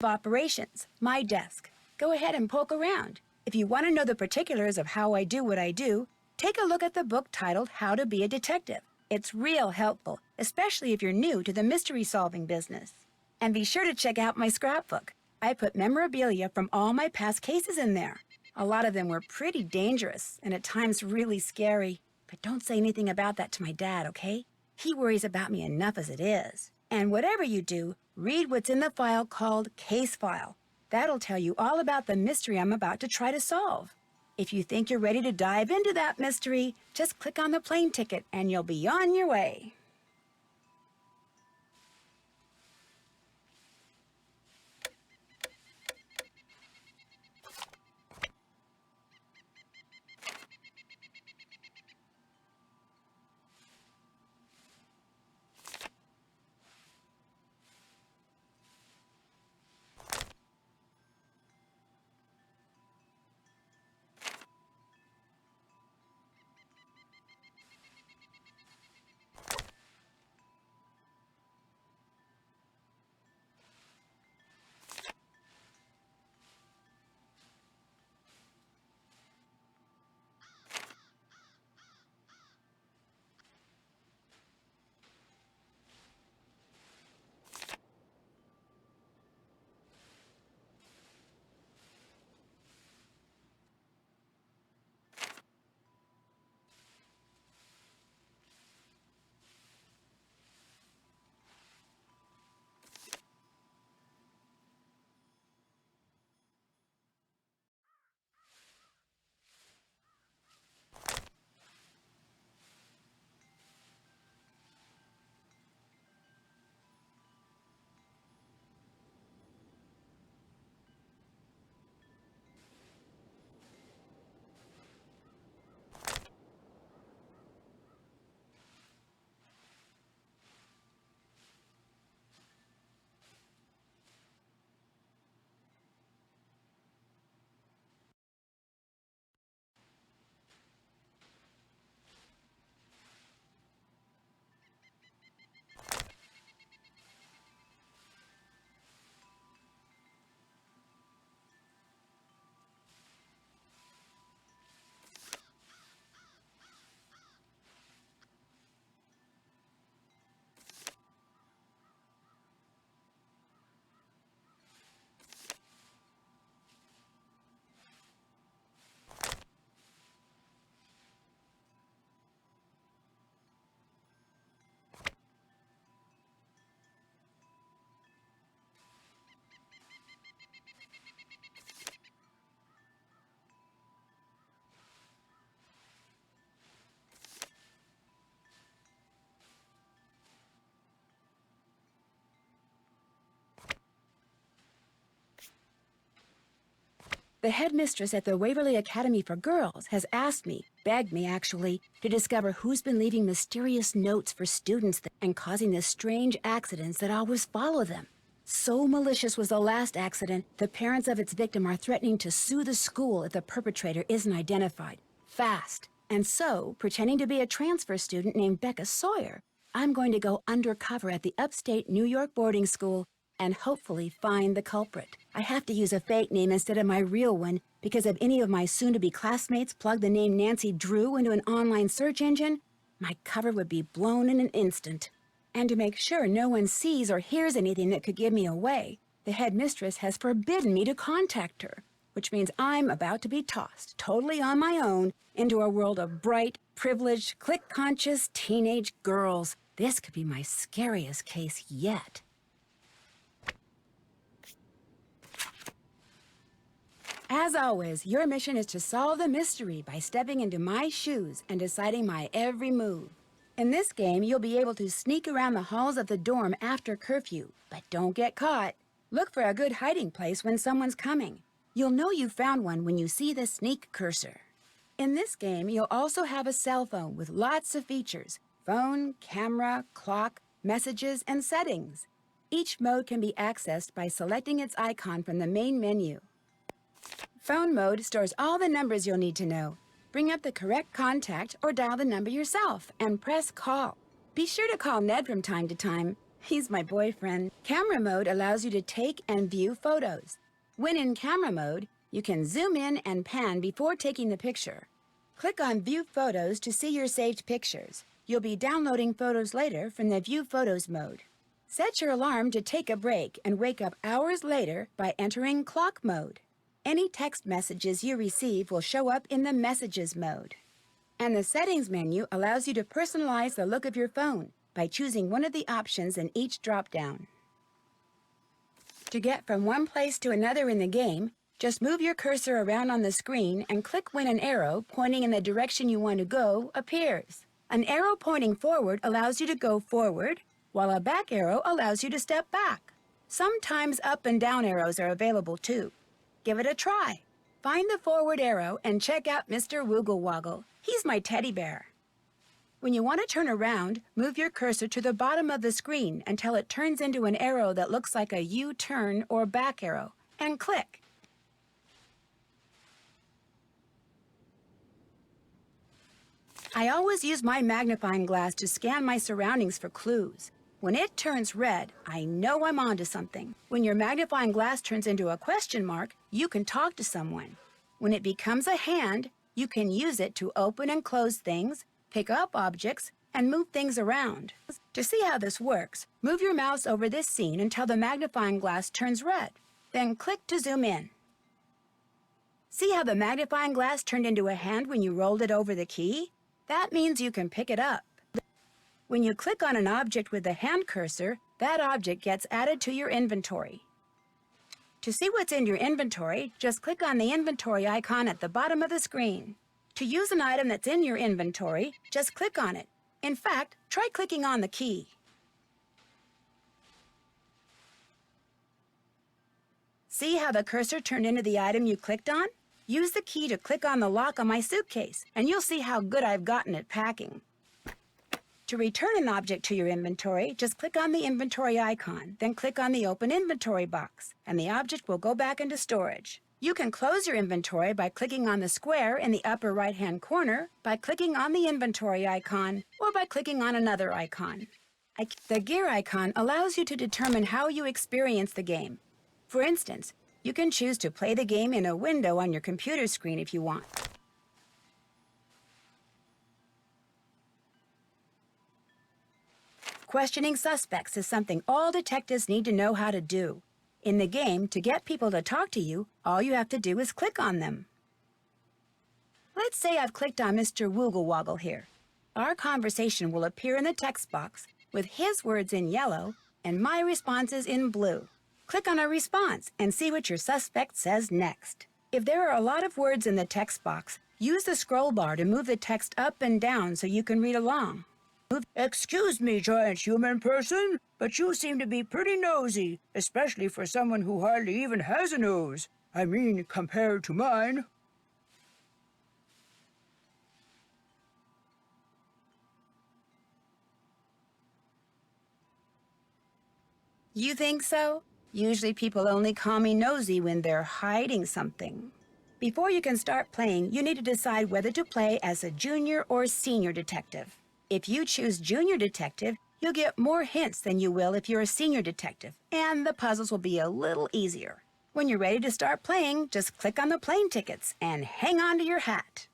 Operations, my desk. Go ahead and poke around. If you want to know the particulars of how I do what I do, take a look at the book titled How to Be a Detective. It's real helpful, especially if you're new to the mystery-solving business. And be sure to check out my scrapbook. I put memorabilia from all my past cases in there. A lot of them were pretty dangerous and at times really scary. But don't say anything about that to my dad, okay? He worries about me enough as it is. And whatever you do, read what's in the file called Case File. That'll tell you all about the mystery I'm about to try to solve. If you think you're ready to dive into that mystery, just click on the plane ticket and you'll be on your way. The headmistress at the Waverly Academy for Girls has asked me, begged me actually, to discover who's been leaving mysterious notes for students and causing the strange accidents that always follow them. So malicious was the last accident, the parents of its victim are threatening to sue the school if the perpetrator isn't identified. Fast. And so, pretending to be a transfer student named Becca Sawyer, I'm going to go undercover at the upstate New York boarding school and hopefully find the culprit. I have to use a fake name instead of my real one because if any of my soon-to-be classmates plug the name Nancy Drew into an online search engine, my cover would be blown in an instant. And to make sure no one sees or hears anything that could give me away, the headmistress has forbidden me to contact her, which means I'm about to be tossed, totally on my own, into a world of bright, privileged, click-conscious teenage girls. This could be my scariest case yet. As always, your mission is to solve the mystery by stepping into my shoes and deciding my every move. In this game, you'll be able to sneak around the halls of the dorm after curfew, but don't get caught. Look for a good hiding place when someone's coming. You'll know you found one when you see the sneak cursor. In this game, you'll also have a cell phone with lots of features: phone, camera, clock, messages, and settings. Each mode can be accessed by selecting its icon from the main menu. Phone mode stores all the numbers you'll need to know. Bring up the correct contact or dial the number yourself and press call. Be sure to call Ned from time to time. He's my boyfriend. Camera mode allows you to take and view photos. When in camera mode, you can zoom in and pan before taking the picture. Click on View Photos to see your saved pictures. You'll be downloading photos later from the View Photos mode. Set your alarm to take a break and wake up hours later by entering Clock mode. Any text messages you receive will show up in the Messages mode. And the Settings menu allows you to personalize the look of your phone by choosing one of the options in each drop-down. To get from one place to another in the game, just move your cursor around on the screen and click when an arrow pointing in the direction you want to go appears. An arrow pointing forward allows you to go forward, while a back arrow allows you to step back. Sometimes up and down arrows are available too. Give it a try. Find the forward arrow and check out Mr. Woogle Woggle. He's my teddy bear. When you want to turn around, move your cursor to the bottom of the screen until it turns into an arrow that looks like a U-turn or back arrow, and click. I always use my magnifying glass to scan my surroundings for clues. When it turns red, I know I'm onto something. When your magnifying glass turns into a question mark, you can talk to someone. When it becomes a hand, you can use it to open and close things, pick up objects, and move things around. To see how this works, move your mouse over this scene until the magnifying glass turns red. Then click to zoom in. See how the magnifying glass turned into a hand when you rolled it over the key? That means you can pick it up. When you click on an object with the hand cursor, that object gets added to your inventory. To see what's in your inventory, just click on the inventory icon at the bottom of the screen. To use an item that's in your inventory, just click on it. In fact, try clicking on the key. See how the cursor turned into the item you clicked on? Use the key to click on the lock on my suitcase, and you'll see how good I've gotten at packing. To return an object to your inventory, just click on the inventory icon, then click on the Open Inventory box, and the object will go back into storage. You can close your inventory by clicking on the square in the upper right-hand corner, by clicking on the inventory icon, or by clicking on another icon. The gear icon allows you to determine how you experience the game. For instance, you can choose to play the game in a window on your computer screen if you want. Questioning suspects is something all detectives need to know how to do. In the game, to get people to talk to you, all you have to do is click on them. Let's say I've clicked on Mr. Woogle Woggle here. Our conversation will appear in the text box with his words in yellow and my responses in blue. Click on a response and see what your suspect says next. If there are a lot of words in the text box, use the scroll bar to move the text up and down so you can read along. Excuse me, giant human person, but you seem to be pretty nosy, especially for someone who hardly even has a nose. I mean, compared to mine. You think so? Usually people only call me nosy when they're hiding something. Before you can start playing, you need to decide whether to play as a junior or senior detective. If you choose Junior Detective, you'll get more hints than you will if you're a Senior Detective, and the puzzles will be a little easier. When you're ready to start playing, just click on the plane tickets and hang on to your hat.